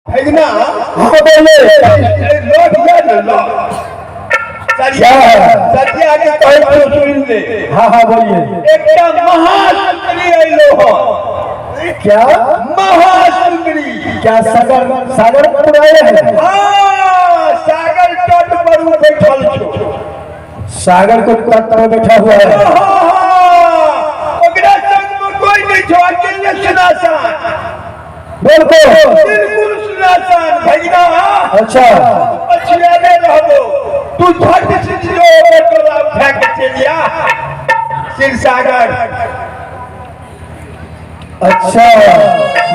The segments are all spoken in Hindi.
भगना हाँ बोले लोग या न लोग सत्या के कहे तो सुन ले। हाँ हाँ बोलिए। एक महासुंदरी आइलो हो। क्या महासुंदरी? क्या सागर सागर पर आए हैं? हाँ सागर तट पर बैठल छो। सागर को तट पर बैठा हुआ है। ओकरा संग में कोई नहीं छो, अकेले सुनासान। बिल्कुल सुनासान भगना। अच्छा पछुआले रहो तू झट से जियो टोला उठा के चलिया सिर सागर। अच्छा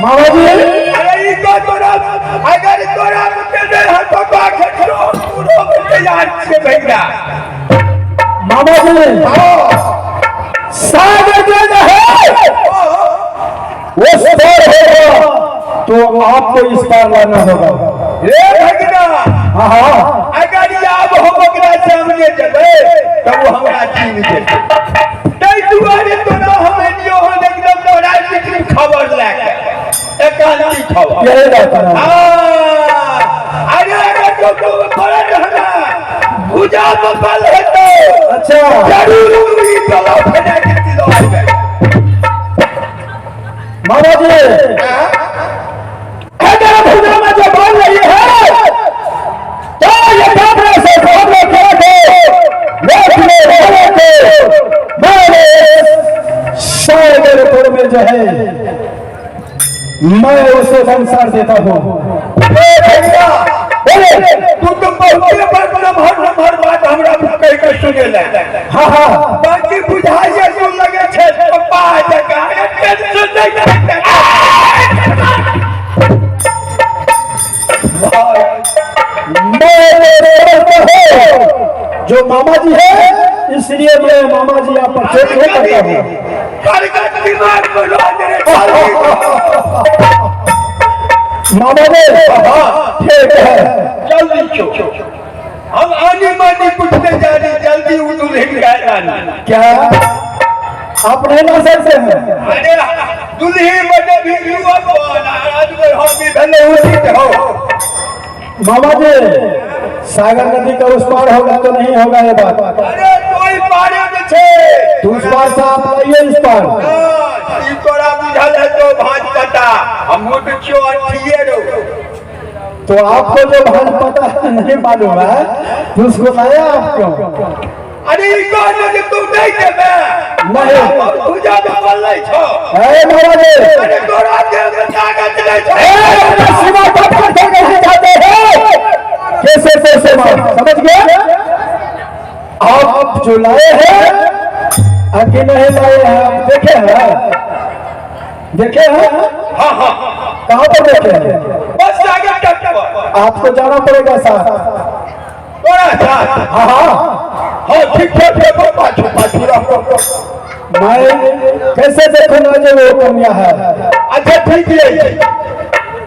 मामा जी अरे ई को तोरा अगर तोरा मुझे दे हाथों को खटो पूरा तैयार से भगना। मामा जी सागर जो है वो पार होगा तो आपको इस पार लाना होगा। रे भगना हाँ हाँ अगर याब हो ओकरा सामने जबे तब वो हमरा छीन दे। नहीं दुआरे तो ना हमें नियो हो एकदम तोरा की खबर लाके एकांती खबर यही बात है। हां अरे अगर तो बड़ा रहना भुजा बल है तो अच्छा जरूर उंगली तला फटा के दिलो आवे। मामा जी अगर भुजा में जो बोल रही है तो ये कैमरे से सामने खड़े थे देखने वाले थे मेरे सागरपुर में जो है मैं उसे संसार देता हूँ। तू तो बहुत नंबर बात हमरा कह के सुने ले। हाँ हाँ बाकी बुझाइए सुन लगे छे पप्पा जगह टेंशन नहीं जो मामा जी है इसलिए मैं मामा जी आप पर चोट नहीं करता हूँ। दिमाग में मामा जी ठीक है जल्दी चो हम आनी मानी कुछ नहीं जानी जल्दी उधर हिंगा जाना। क्या आप नहीं ला सकते हैं? अरे दुल्ही बने भी युवा आज में हम भी भले उचित हो। मामा जी सागर नदी का उस पार होगा तो नहीं होगा ये बात। अरे कोई पारे में छे तो उस पार से आप लाइए इस पार। ई तोरा बुझल है तो भाज पता हम मुठ छो अठिए रो। तो आपको जो भाज पता नहीं मालूम है तो उसको लाया आप क्यों? अरे ई कौन है तू नहीं देबे? नहीं पूजा में बोल नहीं छो। अरे मामा जी अरे तोरा के ताकत नहीं छो। सीमा तक नहीं जाते हैं कैसे कैसे समझ गए? आप जो लाए हैं आगे नहीं लाए हैं आप देखे हैं हाँ हाँ कहाँ पर देखे हैं? बस आगे तक आपको जाना पड़ेगा साथ। तोरा साथ हाँ हाँ हाँ ठीक है पाछू रहो। मैं कैसे देखूंगा जो वो कमिया है? अच्छा ठीक है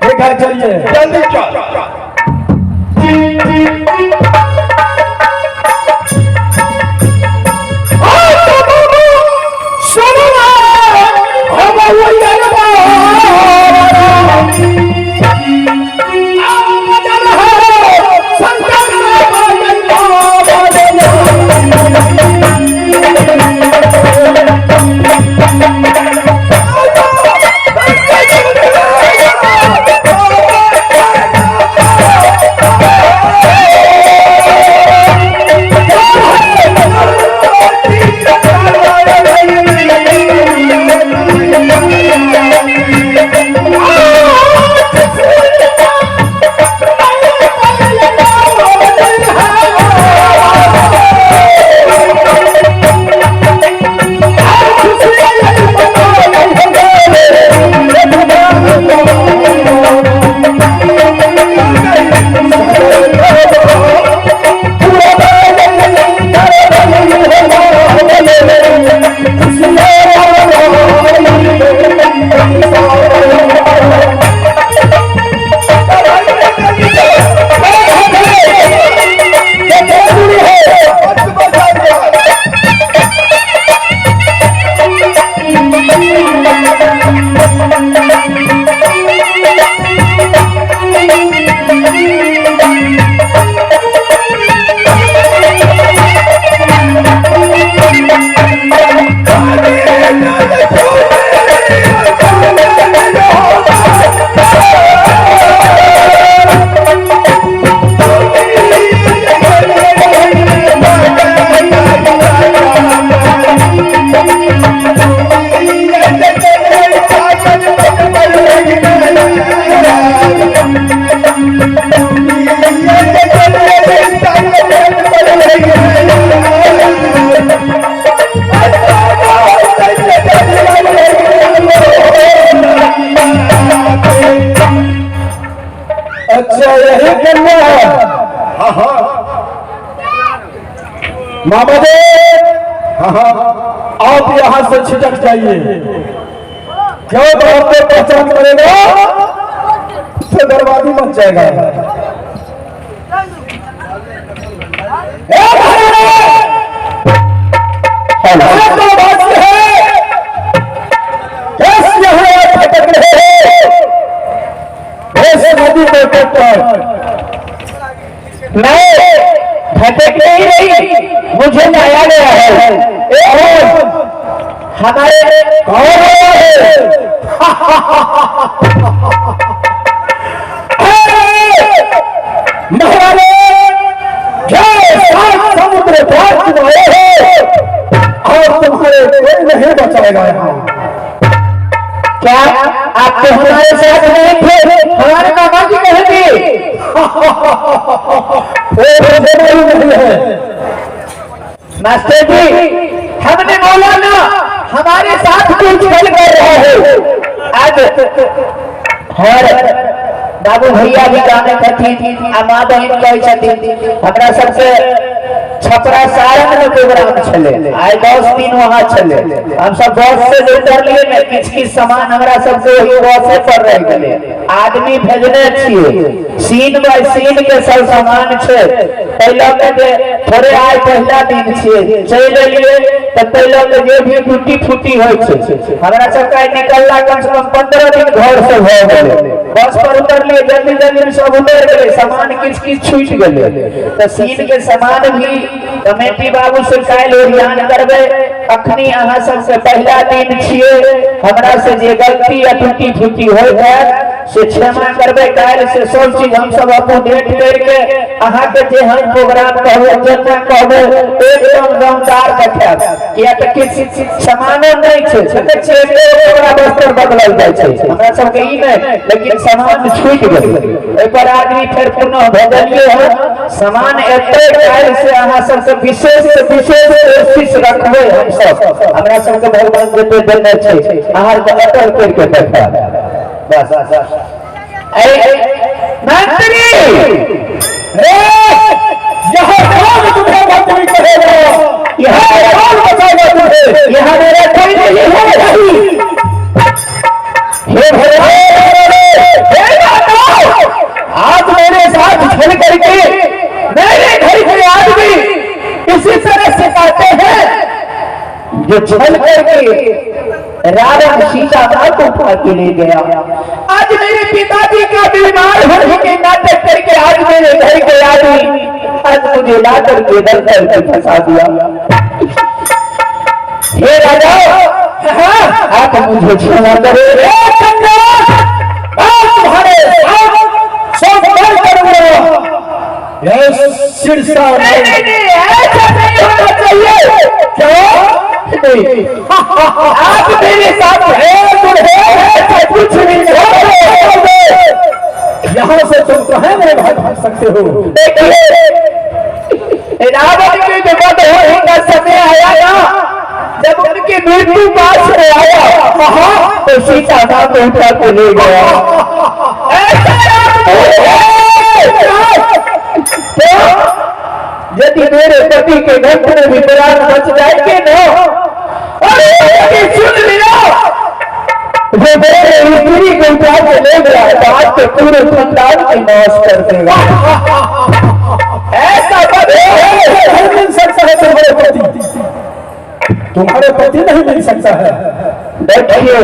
देखा चलिए जल्दी चल। अच्छा यही करना है। हाँ हाँ मामा जी, आप यहाँ से छिटक जाइए। क्यों तो आपको पहचान करेगा तो बर्बादी मच जाएगा। भटक रहे नदी के तट पर। मैं भटक नहीं रही, मुझे लाया गया है। और हमारे कौन है? महाराज सात समुद्र पार तुम्हारे हो और तुम्हारे कोई नहीं बचाएगा यहाँ। क्या आप तो हमारे साथ नहीं थे? हमारे मामा जी कहेंगे नहीं है। मास्टर जी, हमने बोला ना हमारे साथ कोई छल कर रहा है। आज और बाबू भैया भी गाने थी, माँ बहन कही हमरा सबसे छपरा सारण में प्रोग्राम चले, आए 10 दिन वहाँ चले। हम सब बस से लेकर लिए ना, किछ सामान हमरा सबसे बसे पर रह गए। आदमी भेजने छिए, सीन बाय सीन के सब सामान छे। पहले के थोड़े आए पहला दिन छिए, चले लिए तो पहले के जे भी टूटी फूटी होय छे, हमरा सबका निकलला कम से कम 15 दिन घर से हो गए। बस पर उतर लिए, जल्दी जल्दी सब उतर गए, सामान किछ छूट गए। तो सीन के सामान भी कमेटी बाबू से काल ओरियान करबे। अखनी अहाँ सबसे पहला दिन छिए, हमरा से जे गलती या टूटी फूटी होय है से क्षमा करबे। काल से सब चीज हम सब अपडेट करके अहाँ के जे हम प्रोग्राम कहबे जेना कहबे एकदम दमदार देखाब। किया त किछ सामान नहीं छे, छते छे ओकरा वस्त्र बदलल जाय छे, हमरा सब के ई नहीं, लेकिन सामान छूट गेल। एक बार आदमी फिर पुनः भेजलिए है सामान एते। काल से अहाँ सब के विशेष कोशिश रखबे। हम सब हमरा सब के भगवान के देने छे, अहाँ के अटल करके देखा बस। मंत्री यहाँ कौन तुम्हें मंत्री कहेगा? यहाँ कौन बचाएगा तुम्हें? यहाँ मेरा कोई नहीं है। आज मेरे साथ छल करके मेरे घर के आदमी इसी तरह से कहते हैं जो छल करके रावण सीता माँ को उठा के ले गया। आज मेरे पिताजी का बीमार होने के नाटक करके आज मेरे घर के आदमी आज मुझे ला करके दर करके फंसा दिया। हे राजा, आप मुझे क्षमा करें। तुम्हारे सिरसा नहीं, ऐसा नहीं होना चाहिए। क्यों? आप मेरे साथ है कुछ नहीं यहाँ से तुम कहे मेरे भाई भाग सकते हो? देखिए, रावण के जब होने का समय आया ना, जब उनकी मृत्यु पास में आया तो सीता माँ को उठा के ले गया। यदि मेरे पति के ग्रंथ में भी प्राण बच जाएंगे ना, अरे सुन लिया, वो मेरे स्त्री को उठा के ले गया तो आज के पूरे खानदान की नाश कर देगा। ऐसा नहीं मिल सकता है तुम्हारे पति, तुम्हारे पति नहीं मिल सकता है। देखिए,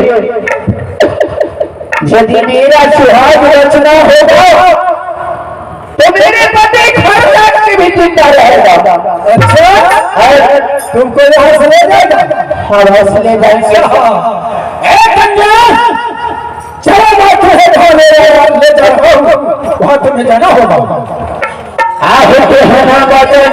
यदि मेरा सुहाग रचना होगा तो मेरे पति घर तक की भी चिंता रहेगा। अच्छा, तुमको यहाँ से ले जाएगा? हाँ, बस ले जाएंगे। चलो बात है, ले जा रहा हूँ, वहाँ तुम्हें जाना होगा। आगे होना बातें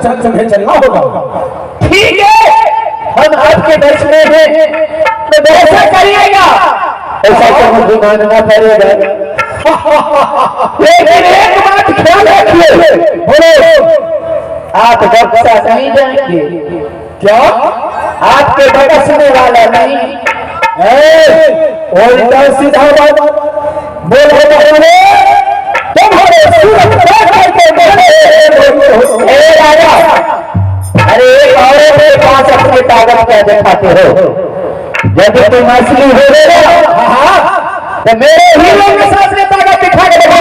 साथ तुम्हें चलना होगा। ठीक है, हम आपके बस में हैं, तो ऐसा करिएगा, ऐसा तो मुझे मानना पड़ेगा। लेकिन एक बात ख्याल रखिए, बोलो, आप बक्सा नहीं जाएंगे क्या? आपके बरसने वाला नहीं। उल्टा सीधा बात बोलो, तुम्हारे सूरत राजा, अरे एक औरत के पास अपनी ताकत क्या दिखाते हो? यदि तुम असली हो रहे हो तो मेरे हीरो के सामने ताकत दिखा के देखो।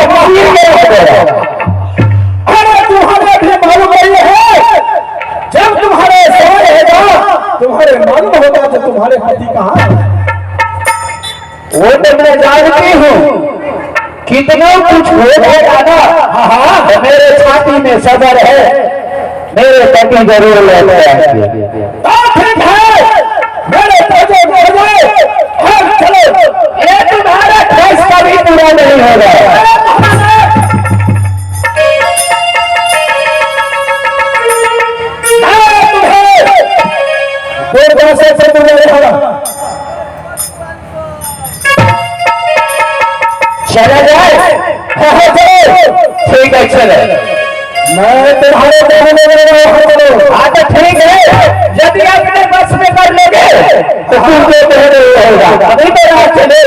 अरे तुम्हारे भी मालूम नहीं है, जब तुम्हारे समय रहेगा तुम्हारे मालूम होगा तो तुम्हारे हाथी कहाँ है? वो तो मैं जानती हूँ, कितना कुछ हो जाएगा ना, तो मेरे छाती में सबर है, मेरे पति जरूर लौट आएंगे। ठीक है, मेरे पति चलो, ये तुम्हारा ख्वाहिश कभी पूरा नहीं होगा। से चला जाए, ठीक है चले, मैं तुम्हारे हाँ तो ठीक है, यदि अपने बस में कर लोगे तो तुमको होगा, अभी तो रात चले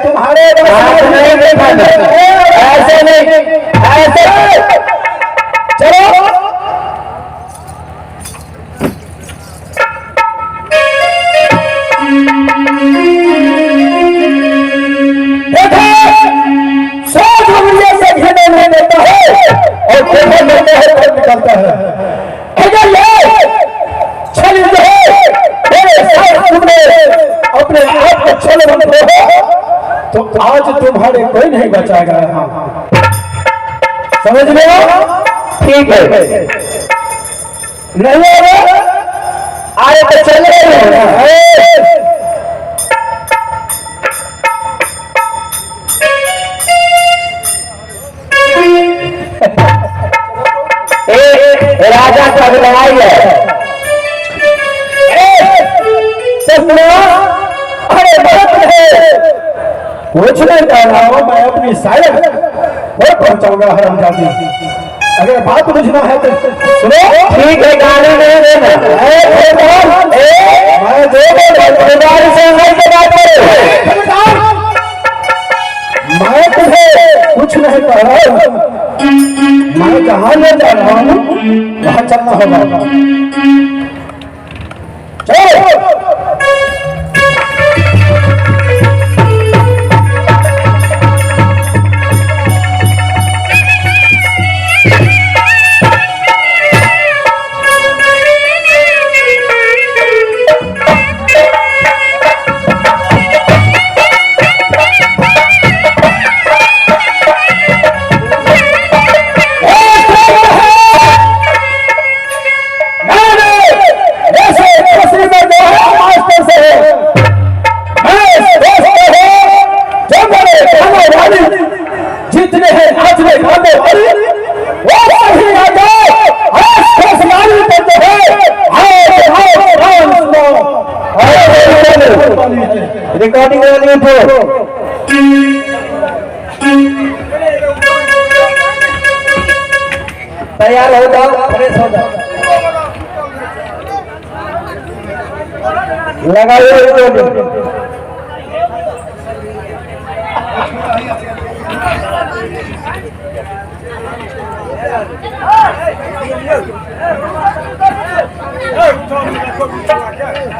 तुम्हारे नहीं देखा, ऐसे नहीं, ऐसे चलो। निकलता है अपने आप को छल तो आज तुम्हारे कोई नहीं बचाएगा। समझ लो, ठीक है, नहीं आए तो चल रहे हैं। राजा का लड़ाई है, अरे कुछ नहीं कह रहा हूं मैं, अपनी शायद और पहुंचाऊंगा हरामजादी। अगर बात बुझना है तो सुनो। ठीक है, गाली नहीं देना, मैं से नहीं बात मैं तुम्हें कुछ नहीं कह रहा हूं, मैं जहां ले जा रहा हूं वहां चलना होगा। चलो जितने हैं आज में खाने वाले वो सभी राजा रिकॉर्डिंग वाली तो तैयार हो जाओ, फ्रेश हो जाओ, लगाइए रिकॉर्डिंग।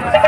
Hey,